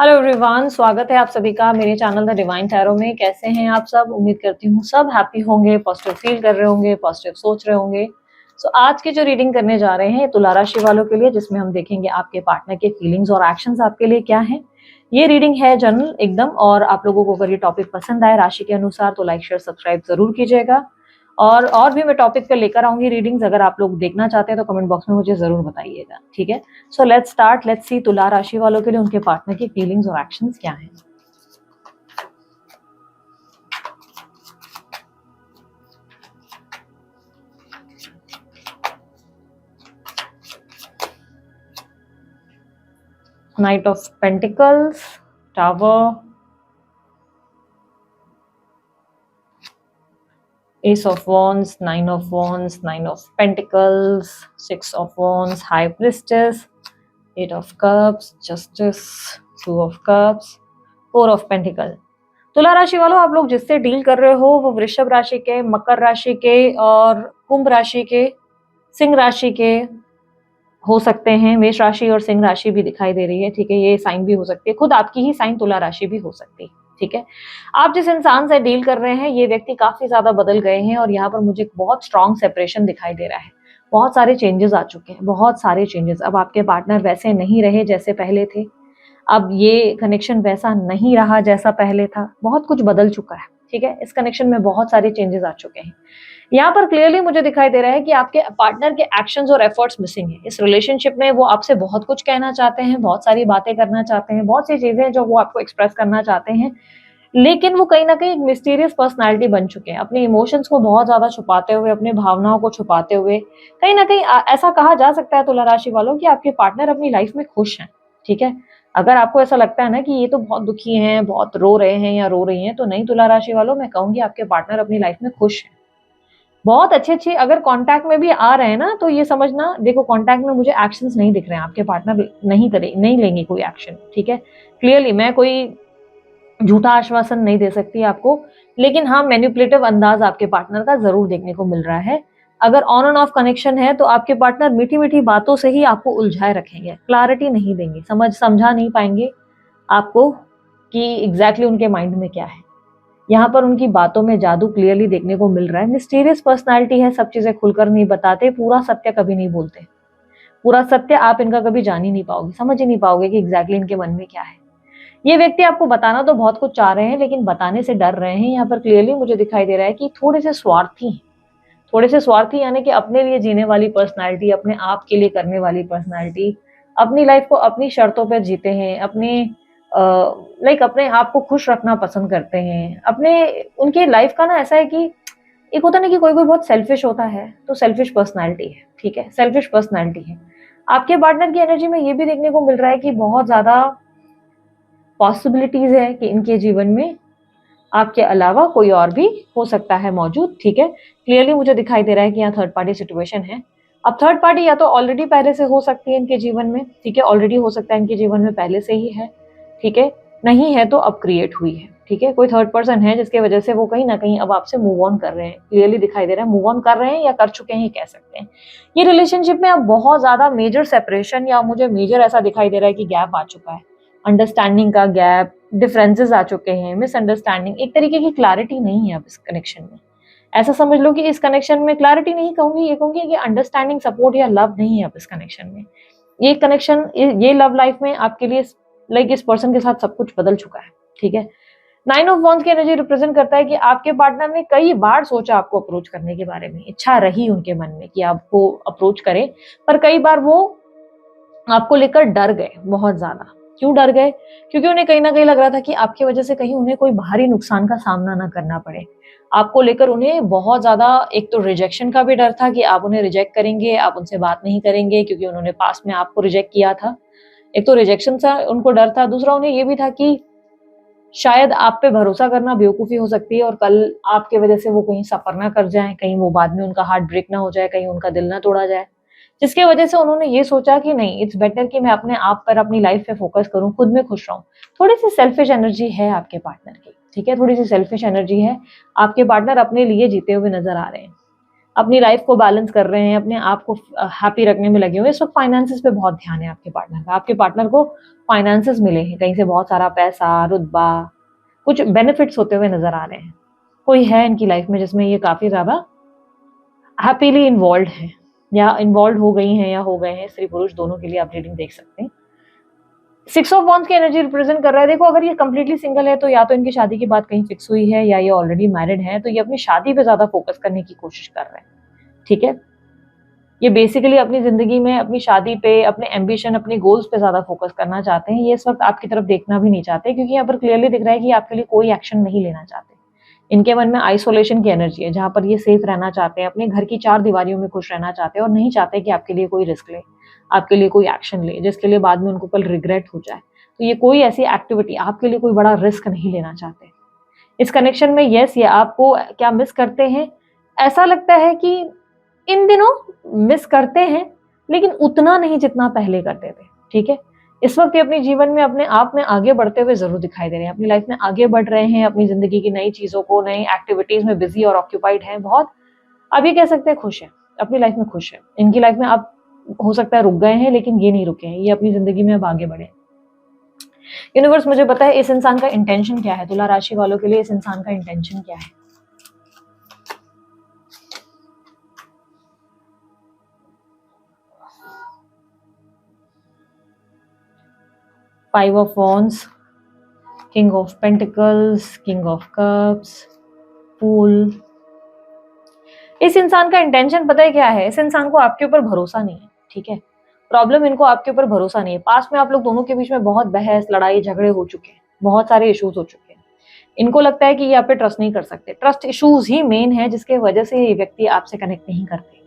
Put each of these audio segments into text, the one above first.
Hello everyone, स्वागत है आप सभी का मेरे चैनल द डिवाइन टैरो में। कैसे हैं आप सब? उम्मीद करती हूँ सब हैप्पी होंगे, पॉजिटिव फील कर रहे होंगे, पॉजिटिव सोच रहे होंगे। सो आज की जो रीडिंग करने जा रहे हैं तुला राशि वालों के लिए, जिसमें हम देखेंगे आपके पार्टनर के फीलिंग्स और एक्शंस आपके लिए क्या हैं। ये रीडिंग है जनरल एकदम, और आप लोगों को अगर ये टॉपिक पसंद आए राशि के अनुसार तो लाइक शेयर सब्सक्राइब जरूर कीजिएगा। और भी मैं टॉपिक पे लेकर आऊंगी रीडिंग्स। अगर आप लोग देखना चाहते हैं तो कमेंट बॉक्स में मुझे जरूर बताइएगा, ठीक है। So let's start, let's see तुला राशि वालों के लिए उनके पार्टनर की फीलिंग्स और एक्शंस क्या हैं। Knight of Pentacles, Tower, Ace of Wands, Nine of Wands, Nine of Pentacles, Six of Wands, High Priestess, Eight of Cups, Justice, Two of Cups, Four of Pentacles। तुला राशि वालों, आप लोग जिससे डील कर रहे हो वो वृषभ राशि के, मकर राशि के और कुंभ राशि के, सिंह राशि के हो सकते हैं। मेष राशि और सिंह राशि भी दिखाई दे रही है, ठीक है। ये साइन भी हो सकती है, खुद आपकी ही साइन तुला राशि भी हो सकती है, ठीक है। आप जिस इंसान से डील कर रहे हैं ये व्यक्ति काफी ज्यादा बदल गए हैं, और यहाँ पर मुझे बहुत स्ट्रॉन्ग सेपरेशन दिखाई दे रहा है। बहुत सारे चेंजेस आ चुके हैं, बहुत सारे चेंजेस। अब आपके पार्टनर वैसे नहीं रहे जैसे पहले थे। अब ये कनेक्शन वैसा नहीं रहा जैसा पहले था। बहुत कुछ बदल चुका है, ठीक है। इस कनेक्शन में बहुत सारे चेंजेस आ चुके हैं। यहाँ पर क्लियरली मुझे दिखाई दे रहा है कि आपके पार्टनर के एक्शंस और एफर्ट्स मिसिंग है इस रिलेशनशिप में। वो आपसे बहुत कुछ कहना चाहते हैं, बहुत सारी बातें करना चाहते हैं, बहुत सी चीजें जो वो आपको एक्सप्रेस करना चाहते हैं, लेकिन वो कहीं ना कहीं एक मिस्टीरियस पर्सनालिटी बन चुके हैं। अपने इमोशंस को बहुत ज्यादा छुपाते हुए, अपने भावनाओं को छुपाते हुए, कहीं ना कहीं ऐसा कहा जा सकता है तुला राशि वालों कि आपके पार्टनर अपनी लाइफ में खुश हैं, ठीक है। अगर आपको ऐसा लगता है ना कि ये तो बहुत दुखी हैं, बहुत रो रहे हैं या रो रही हैं, तो नहीं तुला राशि वालों, मैं कहूंगी आपके पार्टनर अपनी लाइफ में खुश हैं। बहुत अच्छे अच्छे अगर कांटेक्ट में भी आ रहे हैं ना, तो ये समझना, देखो कांटेक्ट में मुझे एक्शंस नहीं दिख रहे हैं, आपके पार्टनर नहीं लेंगे कोई एक्शन, ठीक है। क्लियरली मैं कोई झूठा आश्वासन नहीं दे सकती आपको, लेकिन हाँ मैनिपुलेटिव अंदाज आपके पार्टनर का जरूर देखने को मिल रहा है। अगर ऑन एंड ऑफ कनेक्शन है तो आपके पार्टनर मीठी मीठी बातों से ही आपको उलझाए रखेंगे, क्लैरिटी नहीं देंगे, समझा नहीं पाएंगे आपको कि एग्जैक्टली उनके माइंड में क्या है। यहाँ पर उनकी बातों में जादू क्लियरली देखने को मिल रहा है। मिस्टीरियस पर्सनालिटी है, सब चीजें खुलकर नहीं बताते, पूरा सत्य कभी नहीं बोलते। पूरा सत्य आप इनका कभी जान ही नहीं पाओगे, समझ ही नहीं पाओगे कि एग्जैक्टली इनके मन में क्या है। ये व्यक्ति आपको बताना तो बहुत कुछ चाह रहे हैं, लेकिन बताने से डर रहे हैं। यहाँ पर क्लियरली मुझे दिखाई दे रहा है कि थोड़े से स्वार्थी हैं। थोड़े से स्वार्थी यानी कि अपने लिए जीने वाली पर्सनालिटी, अपने आप के लिए करने वाली पर्सनालिटी, अपनी लाइफ को अपनी शर्तों पर जीते हैं, अपने अपने आप को खुश रखना पसंद करते हैं। अपने उनके लाइफ का ना ऐसा है कि एक होता ना कि कोई कोई बहुत सेल्फिश होता है, तो सेल्फिश पर्सनालिटी है, ठीक है, सेल्फिश पर्सनालिटी है। आपके पार्टनर की एनर्जी में ये भी देखने को मिल रहा है कि बहुत ज्यादा पॉसिबिलिटीज है कि इनके जीवन में आपके अलावा कोई और भी हो सकता है मौजूद, ठीक है। क्लियरली मुझे दिखाई दे रहा है कि यहाँ थर्ड पार्टी सिचुएशन है। अब थर्ड पार्टी या तो ऑलरेडी पहले से हो सकती है इनके जीवन में, ठीक है, ऑलरेडी हो सकता है इनके जीवन में पहले से ही है, ठीक है। नहीं है तो अब क्रिएट हुई है, ठीक है। कोई थर्ड पर्सन है जिसके वजह से वो कहीं ना कहीं अब आपसे मूव ऑन कर रहे हैं। क्लियरली दिखाई दे रहा है मूव ऑन कर रहे हैं या कर चुके हैं, ये कह सकते हैं। ये रिलेशनशिप में अब बहुत ज्यादा मेजर सेपरेशन, या मुझे मेजर ऐसा दिखाई दे रहा है कि गैप आ चुका है, अंडरस्टैंडिंग का गैप, डिफरेंसेस आ चुके हैं, मिसअंडरस्टैंडिंग, एक तरीके की क्लैरिटी नहीं है अब इस कनेक्शन में। ऐसा समझ लो कि इस कनेक्शन में क्लैरिटी नहीं कहूंगी, ये कहूंगी कि अंडरस्टैंडिंग, सपोर्ट या लव नहीं है अब इस कनेक्शन में। ये कनेक्शन, ये लव लाइफ में आपके लिए इस पर्सन के साथ सब कुछ बदल चुका है, ठीक है। नाइन ऑफ वॉन्ड्स की एनर्जी रिप्रेजेंट करता है कि आपके पार्टनर ने कई बार सोचा आपको अप्रोच करने के बारे में, इच्छा रही उनके मन में कि आपको अप्रोच करें, पर कई बार वो आपको लेकर डर गए बहुत ज्यादा। क्यों डर गए? क्योंकि उन्हें कहीं ना कहीं लग रहा था कि आपकी वजह से कहीं उन्हें कोई बाहरी नुकसान का सामना ना करना पड़े। आपको लेकर उन्हें बहुत ज्यादा, एक तो रिजेक्शन का भी डर था कि आप उन्हें रिजेक्ट करेंगे, आप उनसे बात नहीं करेंगे, क्योंकि उन्होंने पास में आपको रिजेक्ट किया था। एक तो रिजेक्शन से उनको डर था, दूसरा उन्हें ये भी था कि शायद आप पे भरोसा करना बेवकूफी हो सकती है, और कल आपके वजह से वो कहीं सफर ना कर जाए, कहीं वो बाद में उनका हार्ट ब्रेक ना हो जाए, कहीं उनका दिल ना तोड़ा जाए। जिसके वजह से उन्होंने ये सोचा कि नहीं, इट्स बेटर कि मैं अपने आप पर, अपनी लाइफ पे फोकस करूं, खुद में खुश रहूं। थोड़ी सी सेल्फिश एनर्जी है आपके पार्टनर की, ठीक है, थोड़ी सी सेल्फिश एनर्जी है। आपके पार्टनर अपने लिए जीते हुए नजर आ रहे हैं। अपनी लाइफ को बैलेंस कर रहे हैं, अपने आप को हैप्पी रखने में लगे हुए हैं। इस वक्त फाइनेंसेस पे बहुत ध्यान है आपके पार्टनर का। आपके पार्टनर को फाइनेंसेस मिले हैं, कहीं से बहुत सारा पैसा, रुतबा, कुछ बेनिफिट्स होते हुए नजर आ रहे हैं। कोई है इनकी लाइफ में जिसमें ये काफी ज्यादा हैप्पीली इन्वॉल्व है, या इन्वॉल्व हो गई हैं या हो गए हैं। स्त्री पुरुष दोनों के लिए आप रीडिंग देख सकते हैं। 6 ऑफ वॉन्ड्स की एनर्जी रिप्रेजेंट कर रहा है। देखो, अगर ये कंप्लीटली सिंगल है तो या तो इनकी शादी की बात कहीं फिक्स हुई है, या ये ऑलरेडी मैरिड है, तो ये अपनी शादी पे ज्यादा फोकस करने की कोशिश कर रहे हैं। ठीक है, ये बेसिकली अपनी जिंदगी में अपनी शादी पे, अपने एम्बिशन, अपने गोल्स पे ज्यादा फोकस करना चाहते हैं। ये इस वक्त आपकी तरफ देखना भी नहीं चाहते, क्योंकि यहाँ पर क्लियरली दिख रहा है कि आपके लिए कोई एक्शन नहीं लेना चाहते। इनके मन में आइसोलेशन की एनर्जी है, जहां पर ये सेफ रहना चाहते हैं, अपने घर की 4 दीवारियों में खुश रहना चाहते हैं, और नहीं चाहते कि आपके लिए कोई रिस्क ले, आपके लिए कोई एक्शन ले, जिसके लिए बाद में उनको कल रिग्रेट हो जाए। तो ये कोई ऐसी एक्टिविटी, आपके लिए कोई बड़ा रिस्क नहीं लेना चाहते इस कनेक्शन में। यस, ये आपको क्या मिस करते हैं, ऐसा लगता है कि इन दिनों मिस करते हैं, लेकिन उतना नहीं जितना पहले करते थे। ठीक है, इस वक्त ये अपने जीवन में अपने आप में आगे बढ़ते हुए जरूर दिखाई दे रहे हैं, अपनी लाइफ में आगे बढ़ रहे हैं, अपनी जिंदगी की नई चीजों को, नई एक्टिविटीज में बिजी और ऑक्यूपाइड हैं बहुत। अब ये कह सकते हैं खुश है, अपनी लाइफ में खुश है। इनकी लाइफ में आप हो सकता है रुक गए हैं, लेकिन ये नहीं रुके हैं, ये अपनी जिंदगी में अब आगे बढ़े। यूनिवर्स मुझे पता है इस इंसान का इंटेंशन क्या है। तुला राशि वालों के लिए इस इंसान का इंटेंशन क्या है। Five of wands, king of pentacles, king of cups, fool. इस इंसान का इंटेंशन पता है क्या है। इस इंसान को आपके ऊपर भरोसा नहीं है। ठीक है, प्रॉब्लम इनको आपके ऊपर भरोसा नहीं है। पास्ट में आप लोग दोनों के बीच में बहुत बहस, लड़ाई, झगड़े हो चुके हैं, बहुत सारे इश्यूज हो चुके हैं। इनको लगता है कि ये आप पे ट्रस्ट नहीं कर सकते। ट्रस्ट इश्यूज ही मेन है जिसके वजह से ये व्यक्ति आपसे कनेक्ट नहीं करते,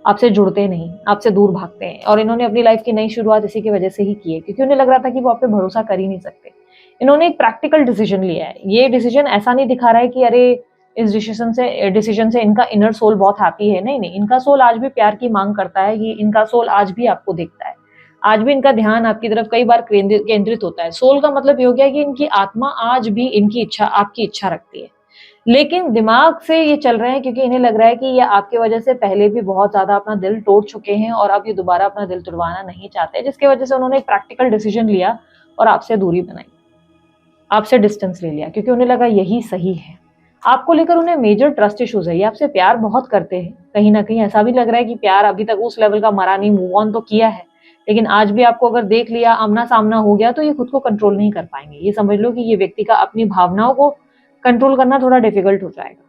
आपसे जुड़ते नहीं, आपसे दूर भागते हैं। और इन्होंने अपनी लाइफ की नई शुरुआत इसी की वजह से ही की है, क्योंकि उन्हें लग रहा था कि वो आप पे भरोसा कर ही नहीं सकते। इन्होंने एक प्रैक्टिकल डिसीजन लिया है। ये डिसीजन ऐसा नहीं दिखा रहा है कि अरे इस डिसीजन से इनका इनर सोल बहुत हैप्पी है। नहीं नहीं, इनका सोल आज भी प्यार की मांग करता है। ये इनका सोल आज भी आपको देखता है, आज भी इनका ध्यान आपकी तरफ कई बार केंद्रित होता है। सोल का मतलब ये हो गया कि इनकी आत्मा आज भी इनकी इच्छा, आपकी इच्छा रखती है, लेकिन दिमाग से ये चल रहे हैं, क्योंकि इन्हें लग रहा है कि ये आपके वजह से पहले भी बहुत ज्यादा अपना दिल तोड़ चुके हैं, और अब ये दोबारा अपना दिल तोड़वाना नहीं चाहते, जिसकी वजह से उन्होंने एक प्रैक्टिकल डिसीजन लिया और आपसे दूरी बनाई, आपसे डिस्टेंस ले लिया, क्योंकि उन्हें लगा यही सही है। आपको लेकर उन्हें मेजर ट्रस्ट इश्यूज है। ये आपसे प्यार बहुत करते हैं, कहीं ना कहीं ऐसा भी लग रहा है कि प्यार अभी तक उस लेवल का मरा नहीं, मूव ऑन तो किया है, लेकिन आज भी आपको अगर देख लिया, आमना सामना हो गया, तो ये खुद को कंट्रोल नहीं कर पाएंगे। ये समझ लो कि ये व्यक्ति का अपनी भावनाओं को कंट्रोल करना थोड़ा डिफिकल्ट हो जाएगा,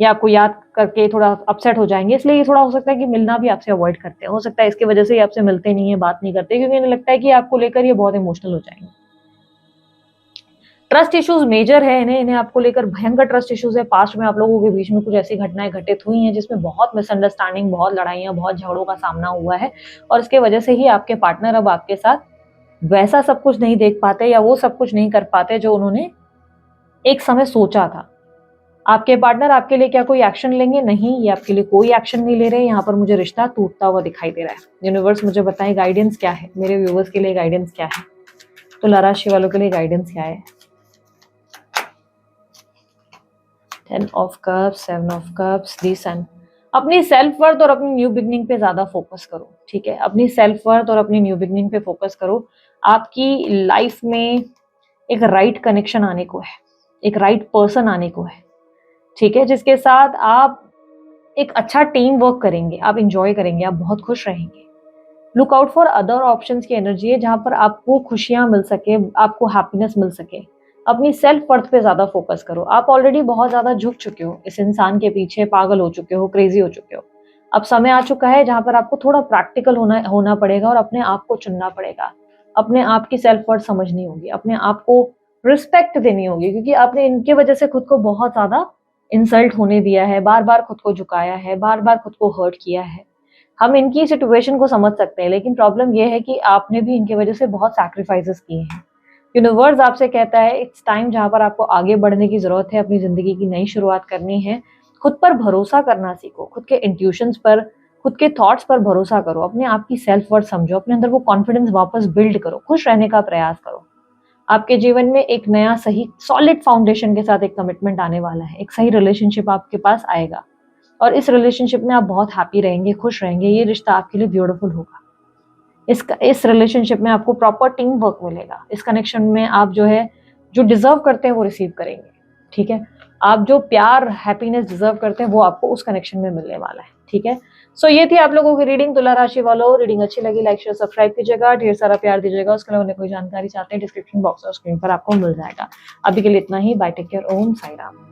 या आपको याद करके थोड़ा अपसेट हो जाएंगे। इसलिए ये थोड़ा हो सकता है कि मिलना भी आपसे अवॉइड करते हैं। हो सकता है इसकी वजह से ये आपसे मिलते नहीं है, बात नहीं करते, क्योंकि इन्हें लगता है कि आपको लेकर ये बहुत इमोशनल हो जाएंगे। ट्रस्ट इश्यूज मेजर है इन्हें आपको लेकर भयंकर ट्रस्ट इश्यूज है। पास्ट में आप लोगों के बीच में कुछ ऐसी घटनाएं घटित हुई हैं जिसमें बहुत मिसअंडरस्टैंडिंग, बहुत लड़ाइयां, बहुत झगड़ों का सामना हुआ है, और इसके वजह से ही आपके पार्टनर अब आपके साथ वैसा सब कुछ नहीं देख पाते, या वो सब कुछ नहीं कर पाते जो उन्होंने एक समय सोचा था। आपके पार्टनर आपके लिए क्या कोई एक्शन लेंगे? नहीं, ये आपके लिए कोई एक्शन नहीं ले रहे। यहाँ पर मुझे रिश्ता टूटता हुआ दिखाई दे रहा है। यूनिवर्स मुझे बताएं गाइडेंस क्या है, मेरे व्यूवर्स के लिए गाइडेंस क्या है, तुला राशि वालों के लिए गाइडेंस क्या है। 10 ऑफ कप्स, 7 ऑफ कप्स, दी सन। अपनी सेल्फ वर्थ और अपनी न्यू बिगनिंग पे ज्यादा फोकस करो। ठीक है, अपनी सेल्फ वर्थ और अपनी न्यू बिगनिंग पे फोकस करो। आपकी लाइफ में एक राइट कनेक्शन आने को है, एक राइट पर्सन आने को है। ठीक है, जिसके साथ आप एक अच्छा टीम वर्क करेंगे, आप इंजॉय करेंगे, आप बहुत खुश रहेंगे। Look out for other options की एनर्जी है, जहां पर आपको खुशियां मिल सके, आपको हैप्पीनेस मिल सके। अपनी सेल्फ वर्थ पे ज्यादा फोकस करो। आप ऑलरेडी बहुत ज्यादा झुक चुके हो इस इंसान के पीछे, पागल हो चुके हो, क्रेजी हो चुके हो। अब समय आ चुका है जहां पर आपको थोड़ा प्रैक्टिकल होना पड़ेगा, और अपने आप को चुनना पड़ेगा। अपने आप की सेल्फ वर्थ समझनी होगी, अपने आप को रिस्पेक्ट देनी होगी, क्योंकि आपने इनके वजह से खुद को बहुत ज्यादा इंसल्ट होने दिया है, बार बार खुद को झुकाया है, बार बार खुद को हर्ट किया है। हम इनकी सिचुएशन को समझ सकते हैं, लेकिन प्रॉब्लम यह है कि आपने भी इनकी वजह से बहुत सैक्रिफाइसेस किए हैं। यूनिवर्स आपसे कहता है इट्स टाइम, जहां पर आपको आगे बढ़ने की जरूरत है, अपनी जिंदगी की नई शुरुआत करनी है। खुद पर भरोसा करना सीखो, खुद के इंट्यूशंस पर, खुद के थॉट्स पर भरोसा करो, अपने आप की सेल्फ वर्थ समझो, अपने अंदर वो कॉन्फिडेंस वापस बिल्ड करो, खुश रहने का प्रयास करो। आपके जीवन में एक नया सही सॉलिड फाउंडेशन के साथ एक कमिटमेंट आने वाला है, एक सही रिलेशनशिप आपके पास आएगा। और इस रिलेशनशिप में आप बहुत हैप्पी रहेंगे, खुश रहेंगे। ये रिश्ता आपके लिए ब्यूटीफुल होगा। इस रिलेशनशिप में आपको प्रॉपर टीम वर्क मिलेगा। इस कनेक्शन में आप जो डिजर्व करते हैं वो रिसीव करेंगे। ठीक है, आप जो प्यार हैप्पीनेस डिजर्व करते हैं वो आपको उस कनेक्शन में मिलने वाला है। ठीक है, सो ये थी आप लोगों की रीडिंग। तुला राशि वालों, रीडिंग अच्छी लगी लाइक शेयर सब्सक्राइब कीजिएगा, ढेर सारा प्यार दीजिएगा। उसके अलावा कोई जानकारी चाहते हैं डिस्क्रिप्शन बॉक्स और स्क्रीन पर आपको मिल जाएगा। अभी के लिए इतना ही। बाय, टेक केयर, ओम साई राम।